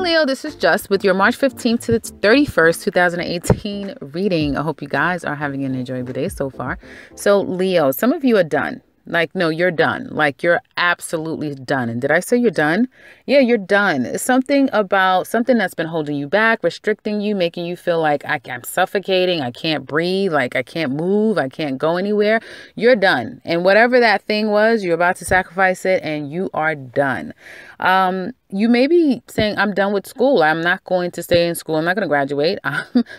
Leo, this is Just with your March 15th to the 31st, 2018 reading. I hope you guys are having an enjoyable day so far. So Leo, some of you are done. Like, no, you're done. Like, you're absolutely done. And did I say you're done? Yeah, you're done. It's something about something that's been holding you back, restricting you, making you feel like I'm suffocating. I can't breathe. Like, I can't move. I can't go anywhere. You're done. And whatever that thing was, you're about to sacrifice it and you are done. You may be saying, I'm done with school. I'm not going to stay in school. I'm not going to graduate.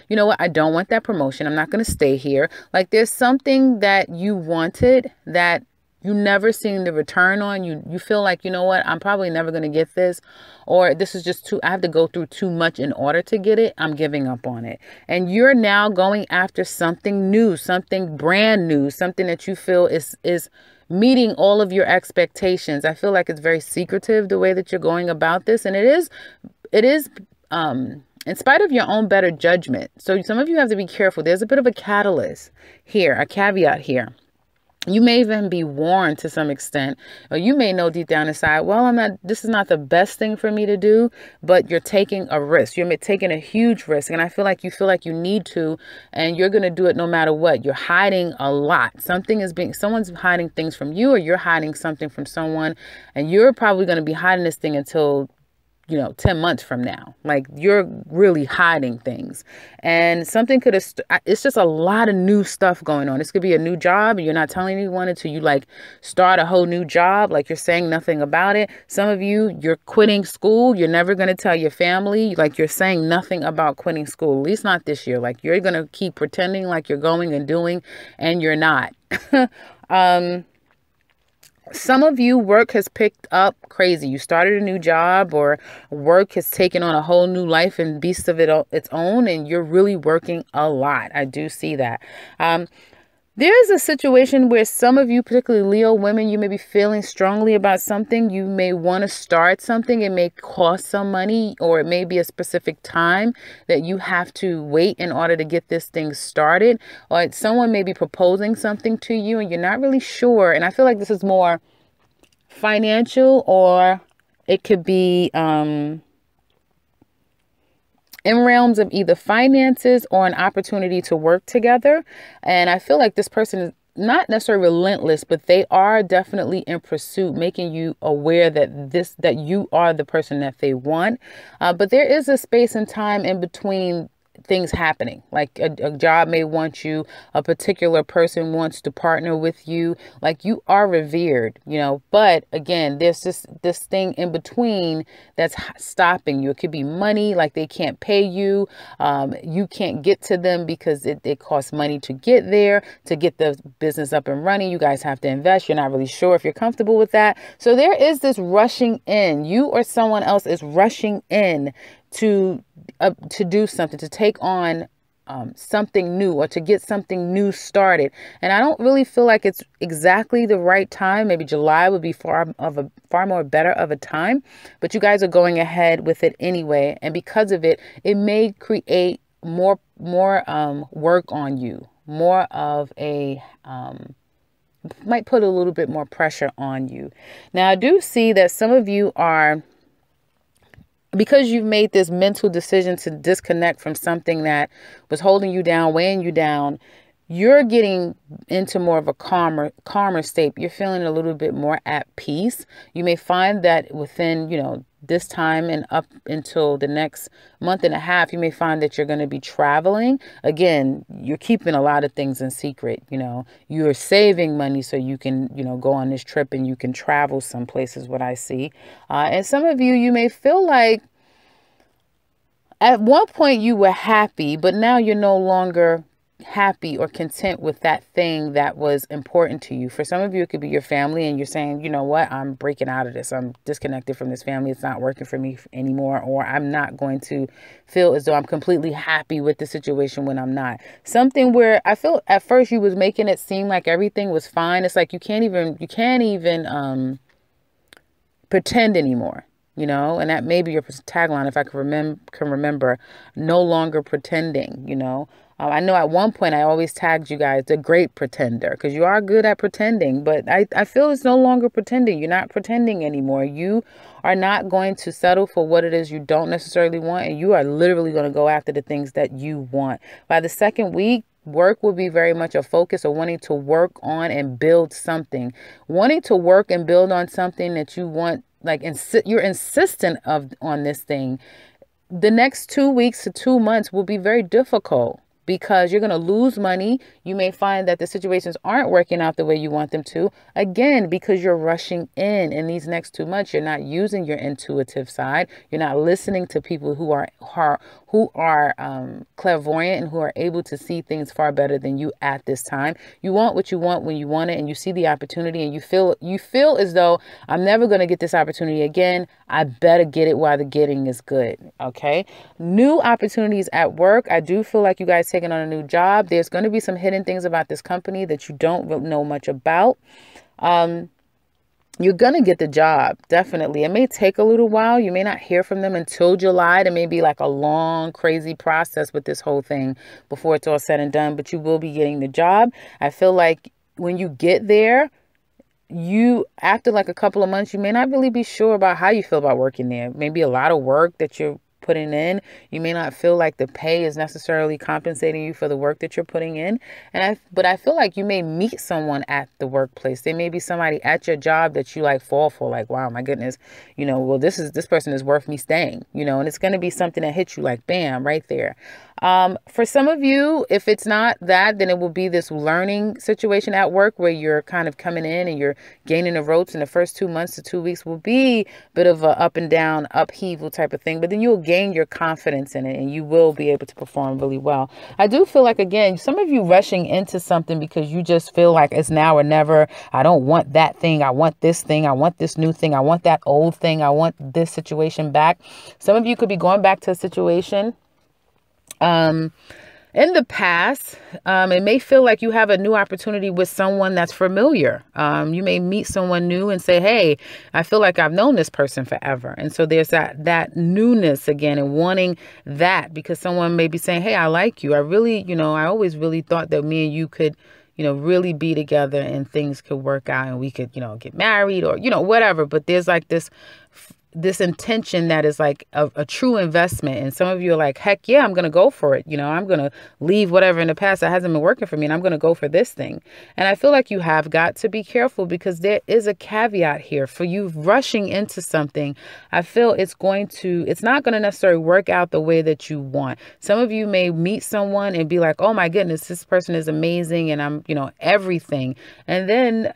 You know what? I don't want that promotion. I'm not going to stay here. Like, there's something that you wanted that you never seen the return on. You feel like, you know what, I'm probably never going to get this, or this is just I have to go through too much in order to get it. I'm giving up on it. And you're now going after something new, something brand new, something that you feel is meeting all of your expectations. I feel like it's very secretive the way that you're going about this. And it is in spite of your own better judgment. So some of you have to be careful. There's a bit of a catalyst here, a caveat here. You may even be warned to some extent, or you may know deep down inside, well, this is not the best thing for me to do, but you're taking a risk. You're taking a huge risk. And I feel like you need to, and you're going to do it no matter what. You're hiding a lot. Someone's hiding things from you, or you're hiding something from someone, and you're probably going to be hiding this thing until 10 months from now. Like, you're really hiding things, and something it's just a lot of new stuff going on. This could be a new job and you're not telling anyone until you start a whole new job. Like, you're saying nothing about it. Some of you're quitting school. You're never going to tell your family. Like, you're saying nothing about quitting school, at least not this year. Like, you're going to keep pretending like you're going and doing, and you're not. Some of you, work has picked up crazy. You started a new job, or work has taken on a whole new life and beast of its own, and you're really working a lot. I do see that. There's a situation where some of you, particularly Leo women, you may be feeling strongly about something. You may want to start something. It may cost some money, or it may be a specific time that you have to wait in order to get this thing started. Or someone may be proposing something to you and you're not really sure. And I feel like this is more financial, or it could be in realms of either finances or an opportunity to work together. And I feel like this person is not necessarily relentless, but they are definitely in pursuit, making you aware that you are the person that they want. But there is a space and time in between things happening. Like, a job may want you, a particular person wants to partner with you. Like, you are revered, but again, there's this thing in between that's stopping you. It could be money, like they can't pay you. You can't get to them because it costs money to get there, to get the business up and running. You guys have to invest. You're not really sure if you're comfortable with that. So there is this rushing in. You or someone else is rushing in to do something, to take on something new, or to get something new started. And I don't really feel like it's exactly the right time. Maybe July would be far more better of a time, but you guys are going ahead with it anyway. And because of it, it may create more work on you, more of might put a little bit more pressure on you. Now, I do see that some of you are, because you've made this mental decision to disconnect from something that was holding you down, weighing you down, you're getting into more of a calmer state. You're feeling a little bit more at peace. You may find that within, this time and up until the next month and a half, you may find that you're going to be traveling. Again, you're keeping a lot of things in secret. You're saving money so you can, go on this trip and you can travel some places, what I see. And some of you may feel like at one point you were happy, but now you're no longer happy or content with that thing that was important to you. For some of you, it could be your family, and you're saying, you know what, I'm breaking out of this. I'm disconnected from this family. It's not working for me anymore, or I'm not going to feel as though I'm completely happy with the situation when I'm not. Something where I feel at first you was making it seem like everything was fine. It's like you can't even pretend anymore. And that may be your tagline, if I can remember, no longer pretending, I know at one point I always tagged you guys the great pretender, because you are good at pretending, but I feel it's no longer pretending. You're not pretending anymore. You are not going to settle for what it is you don't necessarily want, and you are literally going to go after the things that you want. By the second week, work will be very much a focus of wanting to work on and build something. Wanting to work and build on something that you want, like you're insistent on this thing. The next 2 weeks to 2 months will be very difficult, because you're going to lose money. You may find that the situations aren't working out the way you want them to. Again, because you're rushing in these next 2 months, you're not using your intuitive side. You're not listening to people who are clairvoyant and who are able to see things far better than you at this time. You want what you want when you want it, and you see the opportunity, and you feel as though, I'm never going to get this opportunity again. I better get it while the getting is good. Okay. New opportunities at work. I do feel like you guys taking on a new job. There's going to be some hidden things about this company that you don't know much about. You're going to get the job. Definitely. It may take a little while. You may not hear from them until July. There may be like a long, crazy process with this whole thing before it's all said and done, but you will be getting the job. I feel like when you get there, after like a couple of months, you may not really be sure about how you feel about working there. Maybe a lot of work that you're putting in. You may not feel like the pay is necessarily compensating you for the work that you're putting in. But I feel like you may meet someone at the workplace. There may be somebody at your job that you like fall for, like, wow, my goodness, well, this person is worth me staying, and it's going to be something that hits you like, bam, right there. For some of you, if it's not that, then it will be this learning situation at work where you're kind of coming in and you're gaining the ropes, and the first 2 months to 2 weeks will be a bit of a up and down upheaval type of thing, but then you'll gain your confidence in it and you will be able to perform really well. I do feel like, again, some of you rushing into something because you just feel like it's now or never. I don't want that thing. I want this thing. I want this new thing. I want that old thing. I want this situation back. Some of you could be going back to a situation in the past. It may feel like you have a new opportunity with someone that's familiar. You may meet someone new and say, hey, I feel like I've known this person forever. And so there's that newness again, and wanting that, because someone may be saying, hey, I like you. I really, I always really thought that me and you could, really be together and things could work out and we could, get married or, whatever. But there's like this intention that is like a true investment. And some of you are like, heck yeah, I'm going to go for it. I'm going to leave whatever in the past that hasn't been working for me, and I'm going to go for this thing. And I feel like you have got to be careful, because there is a caveat here for you rushing into something. I feel it's not going to necessarily work out the way that you want. Some of you may meet someone and be like, oh my goodness, this person is amazing. And I'm, everything. And then,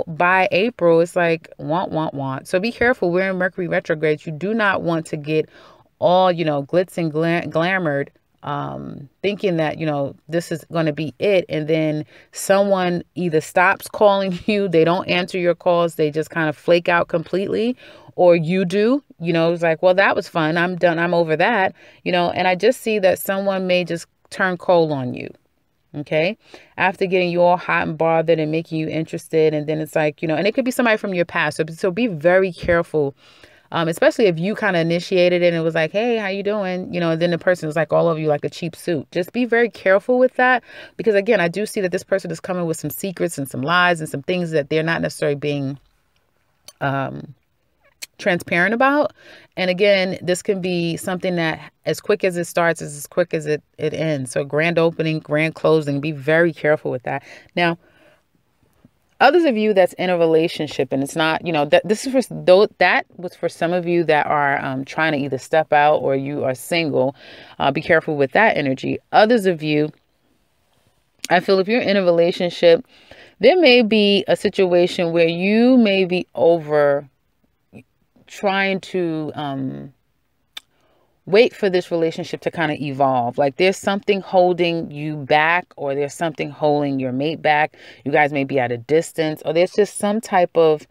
by April, it's like, want. So be careful. We're in Mercury retrograde. You do not want to get all, glitz and glamored, thinking that, this is going to be it. And then someone either stops calling you, they don't answer your calls, they just kind of flake out completely, or you do, it's like, well, that was fun. I'm done. I'm over that, and I just see that someone may just turn cold on you. Okay. After getting you all hot and bothered and making you interested. And then it's like, and it could be somebody from your past. So be very careful. Especially if you kind of initiated it and it was like, hey, how you doing? And then the person was like all of you like a cheap suit. Just be very careful with that, because again, I do see that this person is coming with some secrets and some lies and some things that they're not necessarily being transparent about. And again, this can be something that as quick as it starts is as quick as it ends. So grand opening, grand closing, be very careful with that. Now, others of you that's in a relationship, and it's not, that was for some of you that are trying to either step out or you are single. Be careful with that energy. Others of you, I feel if you're in a relationship, there may be a situation where you may be over trying to wait for this relationship to kind of evolve. Like there's something holding you back, or there's something holding your mate back. You guys may be at a distance, or there's just some type of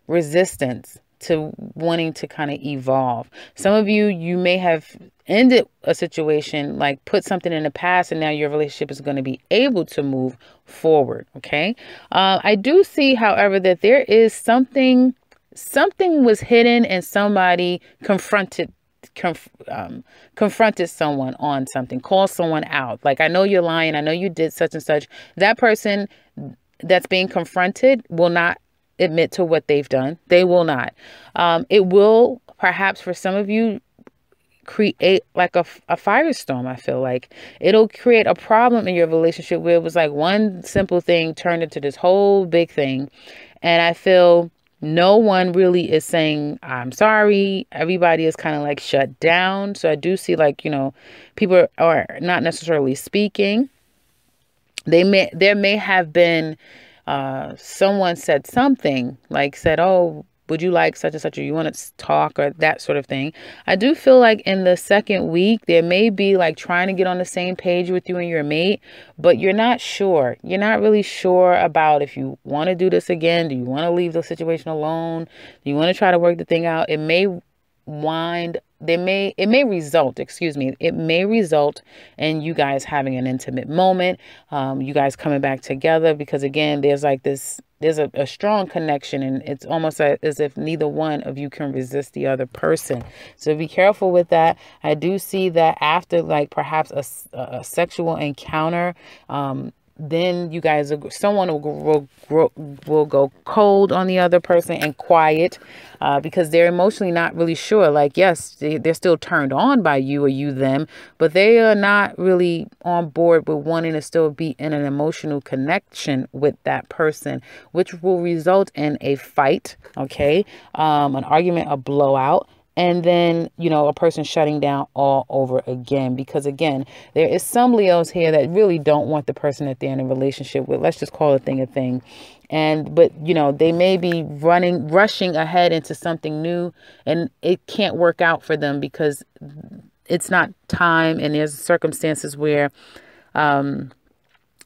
resistance to wanting to kind of evolve. Some of you may have ended a situation, like put something in the past, and now your relationship is going to be able to move forward. Okay. I do see, however, that there is something was hidden and somebody confronted confronted someone on something, called someone out. Like, I know you're lying. I know you did such and such. That person that's being confronted will not admit to what they've done. They will not. It will perhaps for some of you create like a firestorm. I feel like it'll create a problem in your relationship where it was like one simple thing turned into this whole big thing. And I feel no one really is saying, I'm sorry. Everybody is kind of like shut down. So I do see like, people are not necessarily speaking. There may have been someone said something like said, oh, would you like such and such, or you want to talk, or that sort of thing. I do feel like in the second week, there may be like trying to get on the same page with you and your mate, but you're not sure. You're not really sure about if you want to do this again. Do you want to leave the situation alone? Do you want to try to work the thing out? It may result in you guys having an intimate moment, you guys coming back together, because again, there's a strong connection, and it's almost as if neither one of you can resist the other person. So be careful with that. I do see that after like perhaps a sexual encounter, then you guys, someone will go cold on the other person and quiet, because they're emotionally not really sure. Like, yes, they're still turned on by you or you them, but they are not really on board with wanting to still be in an emotional connection with that person, which will result in a fight, okay, an argument, a blowout. And then, a person shutting down all over again, because again, there is some Leos here that really don't want the person that they're in a relationship with. Let's just call a thing a thing. But they may be rushing ahead into something new, and it can't work out for them because it's not time. And there's circumstances where,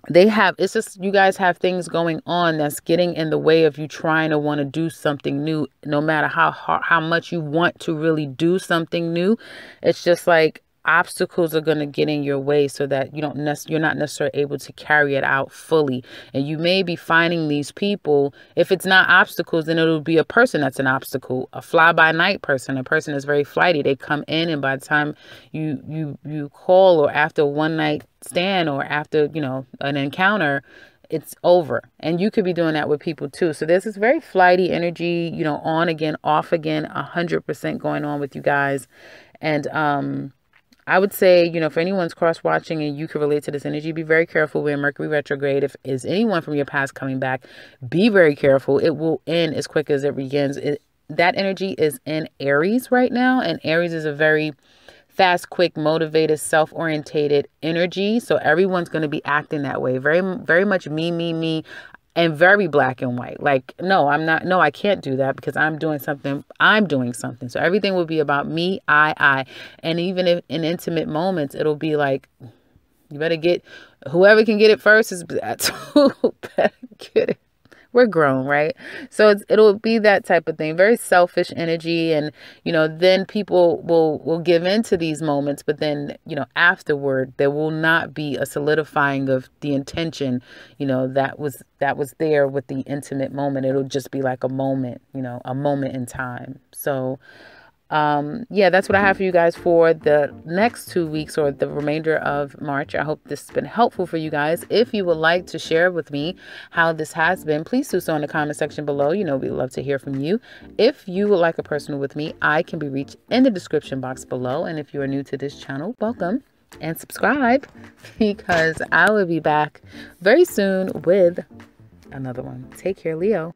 it's just you guys have things going on that's getting in the way of you trying to want to do something new, no matter how much you want to really do something new. It's just like obstacles are going to get in your way so that you're not necessarily able to carry it out fully. And you may be finding these people, if it's not obstacles, then it'll be a person that's an obstacle, a fly-by-night person, a person that's very flighty. They come in, and by the time you call, or after one night stand, or after an encounter, it's over. And you could be doing that with people too. So there's this very flighty energy, on again, off again, 100% going on with you guys. And I would say, if anyone's cross-watching and you can relate to this energy, be very careful. We're in Mercury retrograde. If is anyone from your past coming back, be very careful. It will end as quick as it begins. That energy is in Aries right now, and Aries is a very fast, quick, motivated, self-orientated energy. So everyone's going to be acting that way. Very, very much me. And very black and white. Like, no, I'm not. No, I can't do that because I'm doing something. So everything will be about me, I. And even if in intimate moments, it'll be like, you better get, whoever can get it first that's who better get it. We're grown, right? So it'll be that type of thing. Very selfish energy. And, then people will give into these moments. But then, afterward, there will not be a solidifying of the intention, that was there with the intimate moment. It'll just be like a moment, a moment in time. So that's what I have for you guys for the next 2 weeks, or the remainder of March. I hope this has been helpful for you guys. If you would like to share with me how this has been, please do so in the comment section below. We'd love to hear from you. If you would like a personal with me, I can be reached in the description box below. And if you are new to this channel, welcome and subscribe, because I will be back very soon with another one. Take care, Leo.